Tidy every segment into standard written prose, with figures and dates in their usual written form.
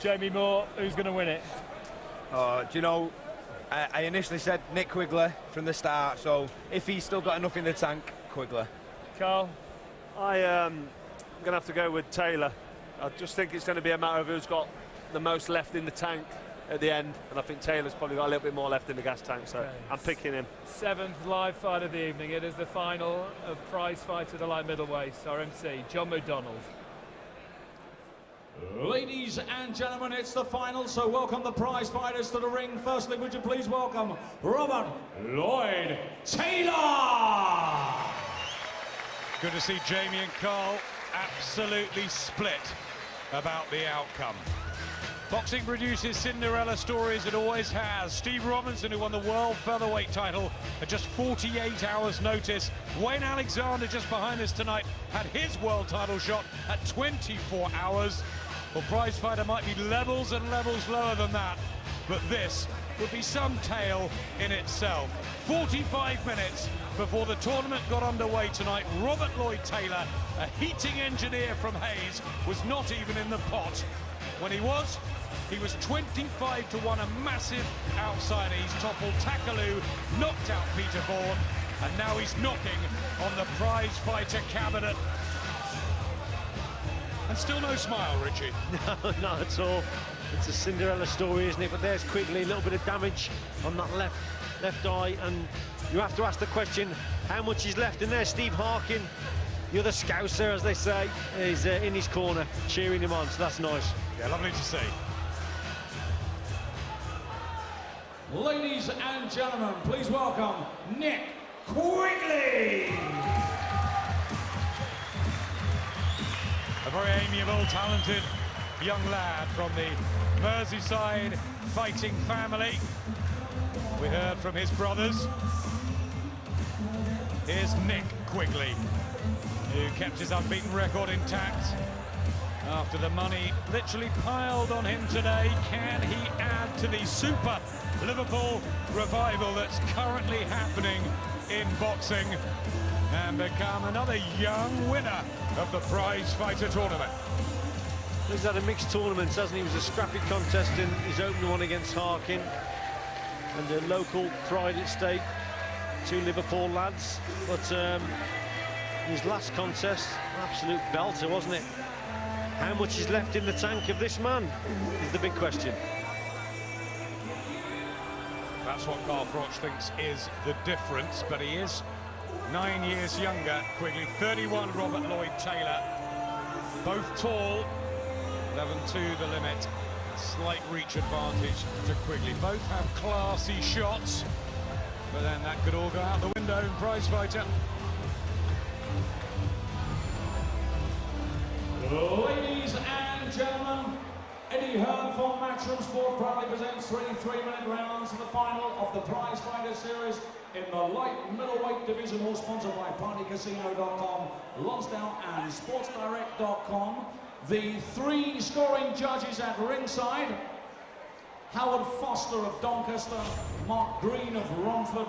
Jamie Moore, who's going to win it? Do you know, I initially said Nick Quigley from the start, so if he's still got enough in the tank, Quigley. Carl? I'm going to have to go with Taylor. I just think it's going to be a matter of who's got the most left in the tank at the end, and I think Taylor's probably got a little bit more left in the gas tank, so okay. I'm picking him. 7th live fight of the evening. It is the final of prize fight at the light middleweight. Our MC, John McDonald. Ladies and gentlemen, it's the final, so welcome the prize fighters to the ring. Firstly, would you please welcome Robert Lloyd Taylor. Good to see Jamie and Carl absolutely split about the outcome. Boxing produces Cinderella stories, it always has. Steve Robinson, who won the world featherweight title at just 48 hours notice. Wayne Alexander, just behind us tonight, had his world title shot at 24 hours. Well, prize fighter might be levels and levels lower than that, but this would be some tale in itself. 45 minutes before the tournament got underway tonight, Robert Lloyd Taylor, a heating engineer from Hayes, was not even in the pot. When he was 25-1, a massive outsider. He's toppled Takaloo, knocked out Peter Vaughan, and now he's knocking on the prize fighter cabinet. And still no smile, Richie. No, not at all. It's a Cinderella story, isn't it? But there's Quigley, a little bit of damage on that left eye, and you have to ask the question, how much is left in there? Steve Harkin, the other Scouser, as they say, is in his corner, cheering him on, so that's nice. Yeah, lovely to see. Ladies and gentlemen, please welcome Nick Quigley. A very amiable, talented young lad from the Merseyside fighting family. We heard from his brothers. Here's Nick Quigley, who kept his unbeaten record intact after the money literally piled on him today. Can he add to the super Liverpool revival that's currently happening in boxing and become another young winner of the prize fighter tournament? He's had a mixed tournament, hasn't he? It was a scrappy contest in his opening one against Harkin, and a local pride at stake, two Liverpool lads. But his last contest, absolute belter, wasn't it? How much is left in the tank of this man is the big question. That's what Carl Froch thinks is the difference, but he is 9 years younger. Quigley, 31, Robert Lloyd Taylor. Both tall, 11-2 the limit. Slight reach advantage to Quigley. Both have classy shots, but then that could all go out the window in prize fighter. Ladies and gentlemen, Eddie Hearn from Matchroom Sport proudly presents 3 3-minute rounds in the final of the prize fighter series in the light middleweight division, all sponsored by partycasino.com, Lonsdale and sportsdirect.com. The 3 scoring judges at ringside: Howard Foster of Doncaster, Mark Green of Romford,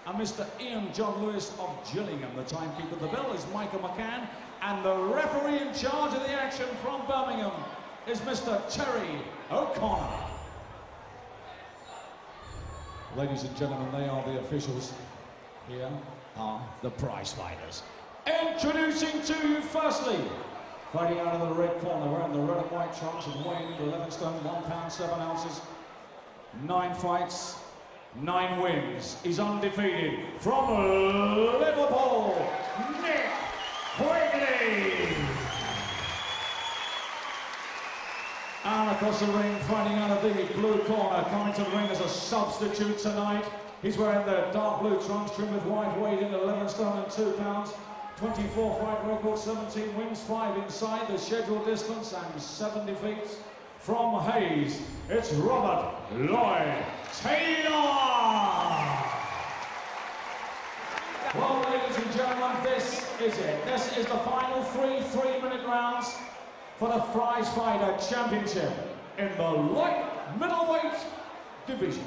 and Mr. Ian John Lewis of Gillingham. The timekeeper of the bill is Michael McCann, and the referee in charge of the action from Birmingham is Mr. Terry O'Connor. Ladies and gentlemen, they are the officials. Here are the prize fighters. Introducing to you firstly, fighting out of the red corner, wearing the red and white trunks and weighing 11 stone, 1 pound 7 ounces, 9 fights, 9 wins. He's undefeated from Liverpool, Nick Quigley. And across the ring, fighting out of the blue corner, coming to the ring as a substitute tonight. He's wearing the dark blue trunks trimmed with white, weighed in 11 stone and 2 pounds. 24 fight record, 17 wins, 5 inside the scheduled distance, and 7 defeats. From Hayes, it's Robert Lloyd Taylor. Well, ladies and gentlemen, this is it. This is the final 3 3-minute rounds for the Prize Fighter Championship in the light middleweight division.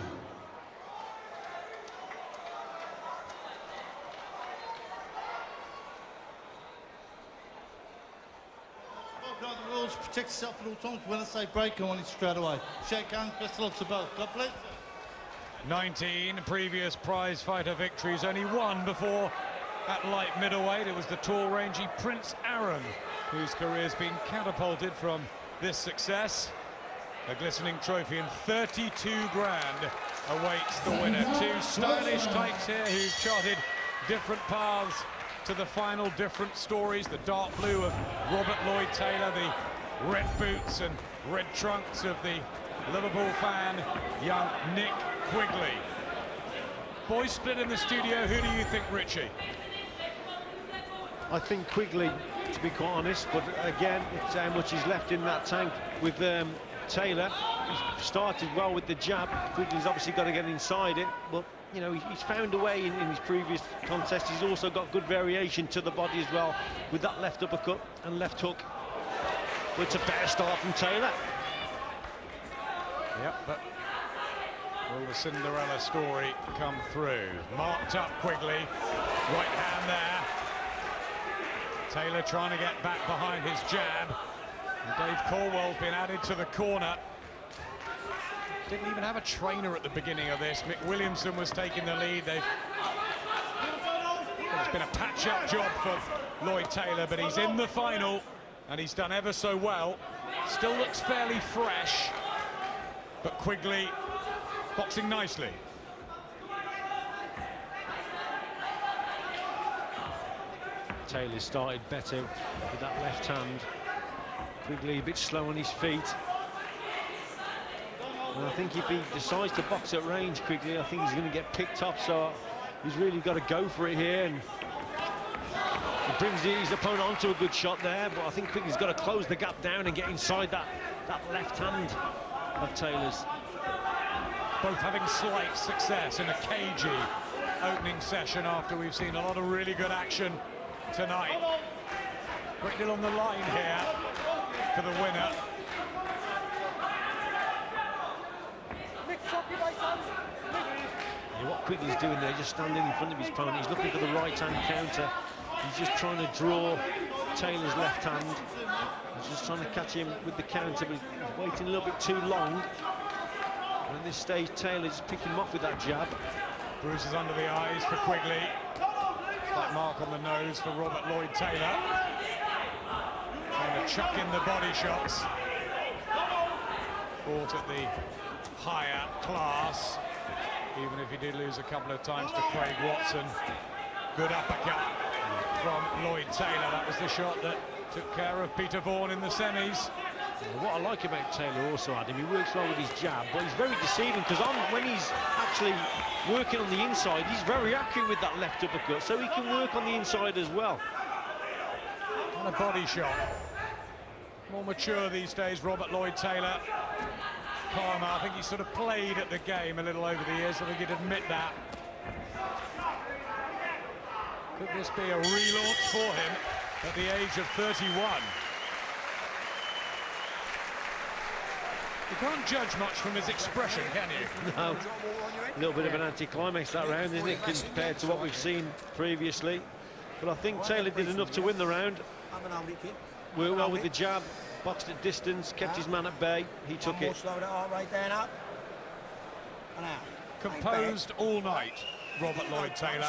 The rules protect yourself at all times. When I say break, I want it straight away. Shake hands, best of luck to both. God bless. 19 previous prize fighter victories, only one before at light middleweight. It was the tall, rangy Prince Aaron, whose career's been catapulted from this success. A glistening trophy and 32 grand awaits the winner. Two stylish types here who've charted different paths to the final, different stories. The dark blue of Robert Lloyd Taylor, the red boots and red trunks of the Liverpool fan, young Nick Quigley. Boys split in the studio. Who do you think, Richie? I think Quigley, to be quite honest, but again, it's how much he's left in that tank with Taylor. He's started well with the jab. Quigley's obviously got to get inside it, but you know, he's found a way in his previous contest. He's also got good variation to the body as well with that left uppercut and left hook. But it's a better start from Taylor. Yep, but will the Cinderella story come through? Marked up Quigley, right hand there. Taylor trying to get back behind his jab. And Dave Caldwell's been added to the corner. Didn't even have a trainer at the beginning of this. Mick Williamson was taking the lead. It's been a patch-up job for Lloyd Taylor, but he's in the final, and he's done ever so well. Still looks fairly fresh, but Quigley boxing nicely. Taylor started better with that left hand. Quigley a bit slow on his feet. And I think if he decides to box at range, Quigley, I think he's going to get picked off, so he's really got to go for it here. And he brings his opponent onto a good shot there, but I think Quigley's got to close the gap down and get inside that left hand of Taylor's. Both having slight success in a cagey opening session after we've seen a lot of really good action tonight. Great deal on the line here for the winner. Yeah, what Quigley's doing there, just standing in front of his opponent, he's looking for the right-hand counter. He's just trying to draw Taylor's left hand. He's just trying to catch him with the counter, but he's waiting a little bit too long. And at this stage, Taylor's picking him off with that jab. Bruises under the eyes for Quigley. That mark on the nose for Robert Lloyd Taylor. Trying to chuck in the body shots. Fought at the higher class, even if he did lose a couple of times to Craig Watson. Good uppercut from Lloyd Taylor. That was the shot that took care of Peter Vaughan in the semis. What I like about Taylor also, Adam, he works well with his jab, but he's very deceiving, because when he's actually working on the inside, he's very accurate with that left uppercut, so he can work on the inside as well. And a body shot. More mature these days, Robert Lloyd Taylor. Calmer, I think he sort of played at the game a little over the years, I think he'd admit that. Could this be a relaunch for him at the age of 31? You can't judge much from his expression, can you? No. A little bit of an anti-climax that round, isn't it, compared to what we've seen previously. But I think Taylor did enough to win the round. Worked well with the jab, boxed at distance, kept his man at bay. He took it. Composed all night, Robert Lloyd Taylor.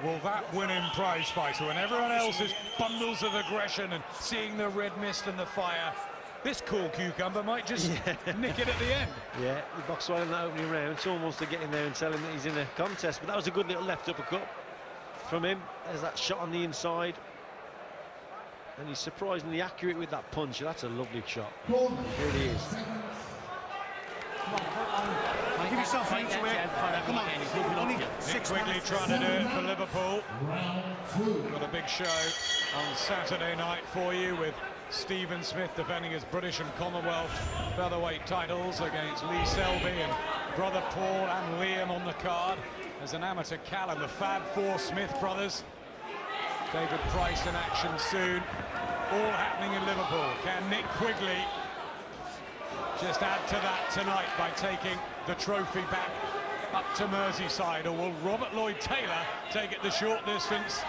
Will that win him prize fighter when everyone else is bundles of aggression and seeing the red mist and the fire? This cool cucumber might just nick it at the end. Yeah, he boxed well in that opening round. It's almost to get in there and tell him that he's in a contest. But that was a good little left uppercut from him. There's that shot on the inside. And he's surprisingly accurate with that punch. That's a lovely shot. It really is. Give yourself into it. Come on. Nick Quigley trying to do it for Liverpool. Got a big show on Saturday night for you with Stephen Smith defending his British and Commonwealth featherweight titles against Lee Selby and brother Paul and Liam on the card. There's an amateur Callum, the Fab Four Smith brothers. David Price in action soon. All happening in Liverpool. Can Nick Quigley just add to that tonight by taking the trophy back up to Merseyside, or will Robert Lloyd Taylor take it the short distance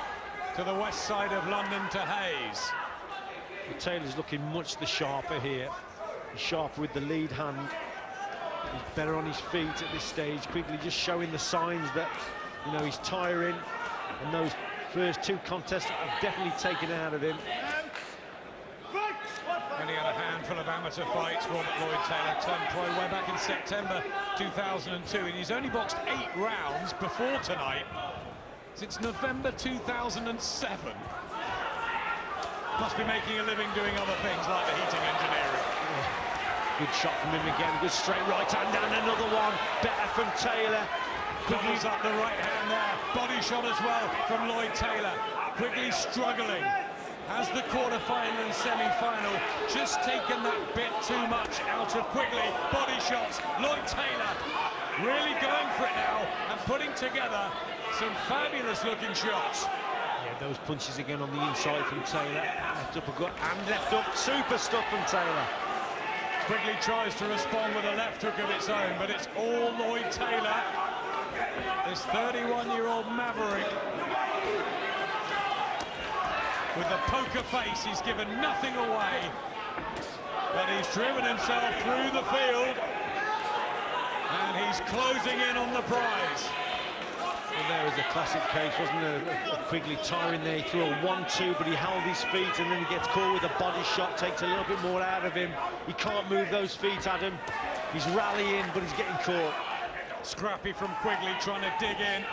to the west side of London to Hayes? But Taylor's looking much the sharper here. He's sharper with the lead hand. He's better on his feet at this stage. Quigley just showing the signs that, you know, he's tiring, and those first two contests have definitely taken it out of him. And he had a handful of amateur fights. Robert Lloyd Taylor turned pro way back in September 2002, and he's only boxed 8 rounds before tonight since November 2007. Must be making a living doing other things like the heating engineering. Good shot from him again, good straight right hand down, another one, better from Taylor. Quigley's up the right hand there, body shot as well from Lloyd Taylor. Quigley struggling, has the quarter-final and semi-final just taken that bit too much out of Quigley. Body shots, Lloyd Taylor really going for it now and putting together some fabulous looking shots. Yeah, those punches again on the inside from Taylor. Left uppercut and left up, super stuff from Taylor. Quigley tries to respond with a left hook of its own, but it's all Lloyd Taylor. This 31-year-old maverick with the poker face, he's given nothing away, but he's driven himself through the field and he's closing in on the prize. And there was a classic case, wasn't there? Quigley tiring there, he threw a 1-2, but he held his feet, and then he gets caught with a body shot, takes a little bit more out of him. He can't move those feet, Adam. He's rallying, but he's getting caught. Scrappy from Quigley trying to dig in.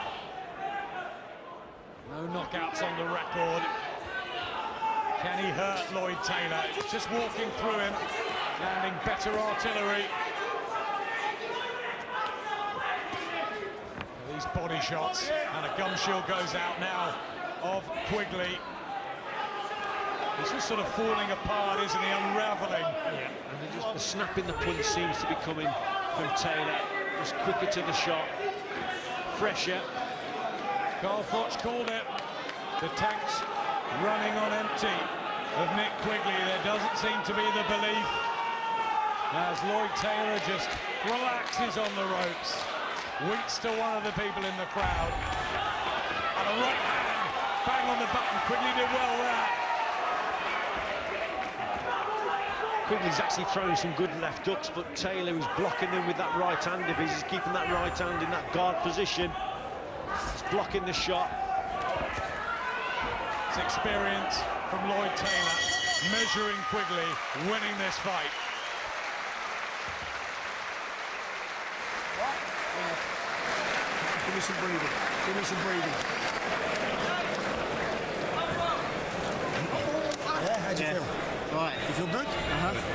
No knockouts on the record. Can he hurt Lloyd Taylor? Just walking through him, landing better artillery. These body shots, and a gum shield goes out now of Quigley. He's just sort of falling apart, isn't he? Unraveling. Yeah, and just the snap in the punch seems to be coming from Taylor. Just quicker to the shot, fresher. Carl Froch called it. The tank's running on empty of Nick Quigley. There doesn't seem to be the belief as Lloyd Taylor just relaxes on the ropes. Winks to one of the people in the crowd. And a right hand, bang on the button. Quigley did well there. Quigley's actually throwing some good left hooks, but Taylor is blocking him with that right hand. If he's keeping that right hand in that guard position, he's blocking the shot. It's experience from Lloyd Taylor, measuring Quigley, winning this fight. Give me some breathing. Give me some breathing. Yeah, how'd you feel? Right. You feel good?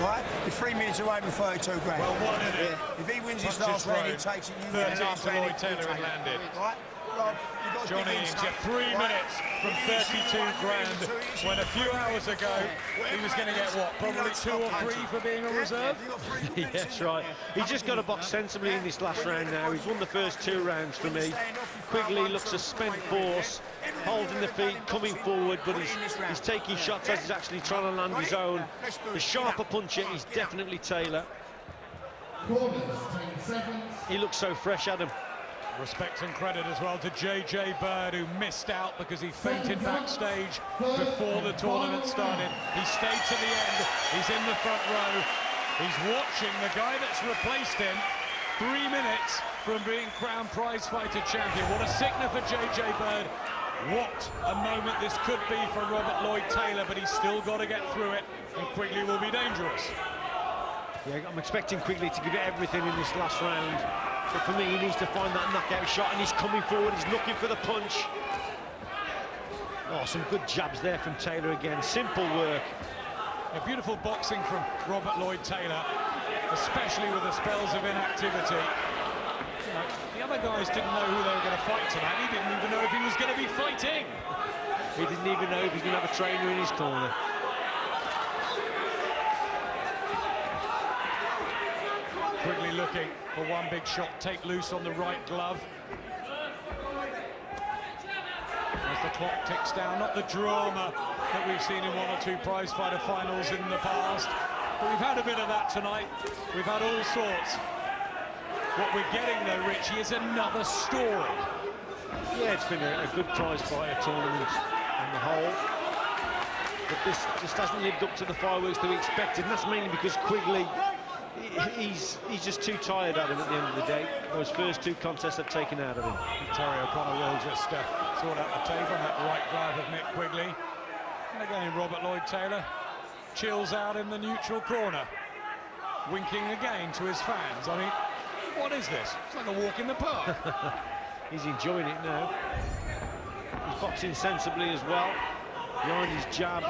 Right? You're 3 minutes away from 32 grand. Well, one in it. If he wins his Punches last round, he thrown. takes it. You win the 13 last to round, Lloyd you Taylor take and it. landed. Right? Rob, you've got to Johnny dig in into stuff. 3 minutes from 32 grand, when a few hours ago he was going to get what, probably 2 or 3 for being a reserve? Yeah, that's right. He's just got to box sensibly in this last round now. He's won the first 2 rounds for me. Quigley looks a spent force, holding the feet, coming forward, but he's taking shots as he's actually trying to land his own. The sharper puncher is definitely Taylor. He looks so fresh, Adam. Respect and credit as well to JJ Bird, who missed out because he fainted backstage before the tournament started. He stayed to the end. He's in the front row. He's watching the guy that's replaced him 3 minutes from being crowned prize fighter champion. What a signal for JJ Bird. What a moment this could be for Robert Lloyd Taylor, but he's still got to get through it, and Quigley will be dangerous. Yeah, I'm expecting Quigley to give it everything in this last round. But for me, he needs to find that knockout shot, and he's coming forward, he's looking for the punch. Oh, some good jabs there from Taylor again, simple work. A beautiful boxing from Robert Lloyd Taylor, especially with the spells of inactivity. You know, the other guys didn't know who they were going to fight tonight. He didn't even know if he was going to be fighting. He didn't even know if he was going to have a trainer in his corner. Quigley looking for one big shot, take loose on the right glove. As the clock ticks down, not the drama that we've seen in 1 or 2 prize fighter finals in the past, but we've had a bit of that tonight. We've had all sorts. What we're getting though, Richie, is another story. Yeah, it's been a good prize fighter tournament on the whole. but this just hasn't lived up to the fireworks that we expected, and that's mainly because Quigley, he's just too tired at him at the end of the day. Those first 2 contests have taken out of him. Terry O'Connor will just sort out the tape on that right glove of Nick Quigley. And again, Robert Lloyd-Taylor chills out in the neutral corner, winking again to his fans. I mean, what is this? It's like a walk in the park. He's enjoying it now. He's boxing sensibly as well, behind his jab.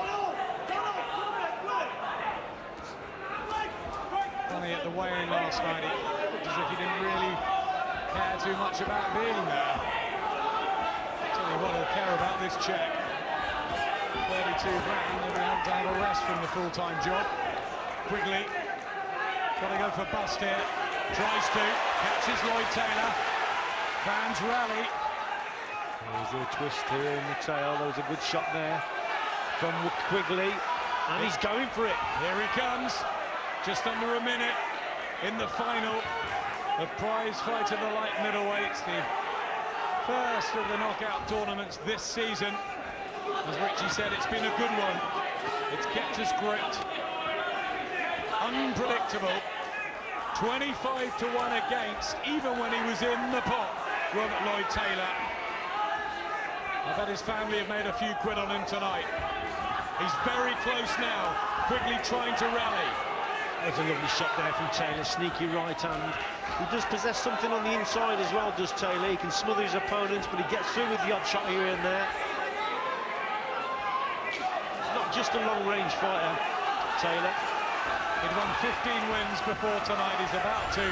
Funny, at the weigh-in last night, it looked as if he didn't really care too much about being there. Tell you what, he'll care about this check. 32 grand, and we have to have a rest from the full-time job. Quigley, got to go for bust here. Tries to, catches Lloyd-Taylor. Fans rally. There's a twist here in the tail. There was a good shot there from Quigley, and he's going for it. Here he comes. Just under a minute in the final of prize fight of the light middleweights, the first of the knockout tournaments this season. As Richie said, it's been a good one. It's kept us gripped. Unpredictable. 25 to 1 against, even when he was in the pot, Robert Lloyd-Taylor. I bet his family have made a few quid on him tonight. He's very close now. Quigley trying to rally. There's a lovely shot there from Taylor, sneaky right hand. He does possess something on the inside as well, does Taylor. He can smother his opponents, but he gets through with the odd shot here and there. He's not just a long-range fighter, Taylor. He'd won 15 wins before tonight. He's about to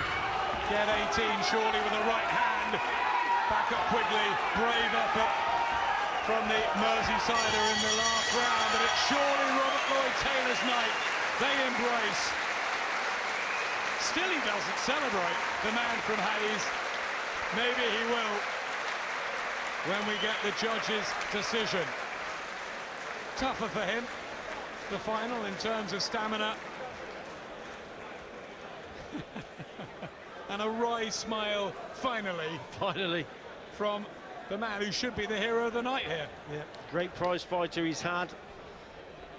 get 18, surely, with a right hand. Back at Quigley, brave effort from the Merseysider in the last round, but it's surely Robert Lloyd-Taylor's night. They embrace. Still he doesn't celebrate, the man from Hayes. Maybe he will when we get the judge's decision. Tougher for him, the final, in terms of stamina. And a wry smile, finally, from the man who should be the hero of the night here. Yeah, great prize fighter he's had.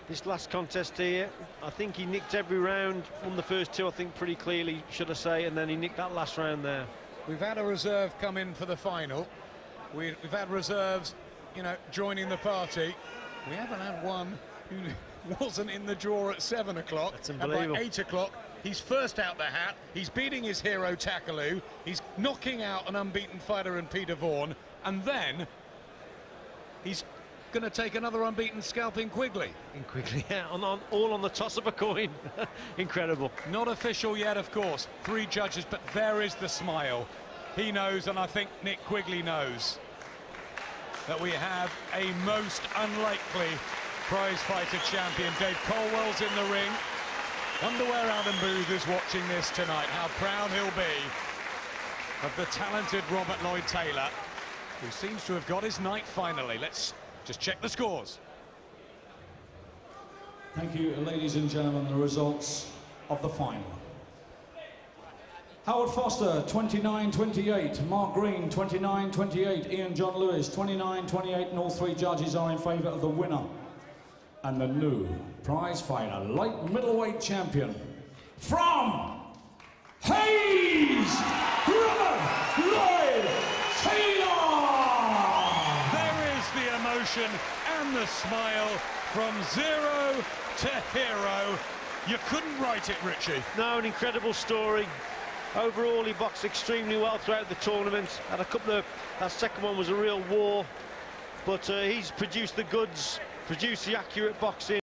This last contest here, I think he nicked every round, won the first 2, I think, pretty clearly, should I say, and then he nicked that last round there. We've had a reserve come in for the final. We've had reserves, you know, joining the party. We haven't had one who wasn't in the draw at 7 o'clock. That's unbelievable. And by 8 o'clock, he's first out the hat. He's beating his hero, Takaloo. He's knocking out an unbeaten fighter in Peter Vaughan. And then he's going to take another unbeaten scalp in Quigley. Yeah, all on the toss of a coin. Incredible. Not official yet, of course. 3 judges, but there is the smile. He knows, and I think Nick Quigley knows, that we have a most unlikely prize fighter champion. Dave Colwell's in the ring. Wonder where Adam Booth is watching this tonight. How proud he'll be of the talented Robert Lloyd-Taylor, who seems to have got his night finally. Let's just check the scores. Thank you, ladies and gentlemen. The results of the final. Howard Foster, 29-28. Mark Green, 29-28. Ian John Lewis, 29-28. And all 3 judges are in favour of the winner. And the new prize fighter, light middleweight champion, from Hayes, Robert Lloyd-Taylor! There is the emotion and the smile from zero to hero. You couldn't write it, Richie. No, an incredible story. Overall, he boxed extremely well throughout the tournament. Had a couple of... That second one was a real war. But he's produced the goods, produced the accurate boxing.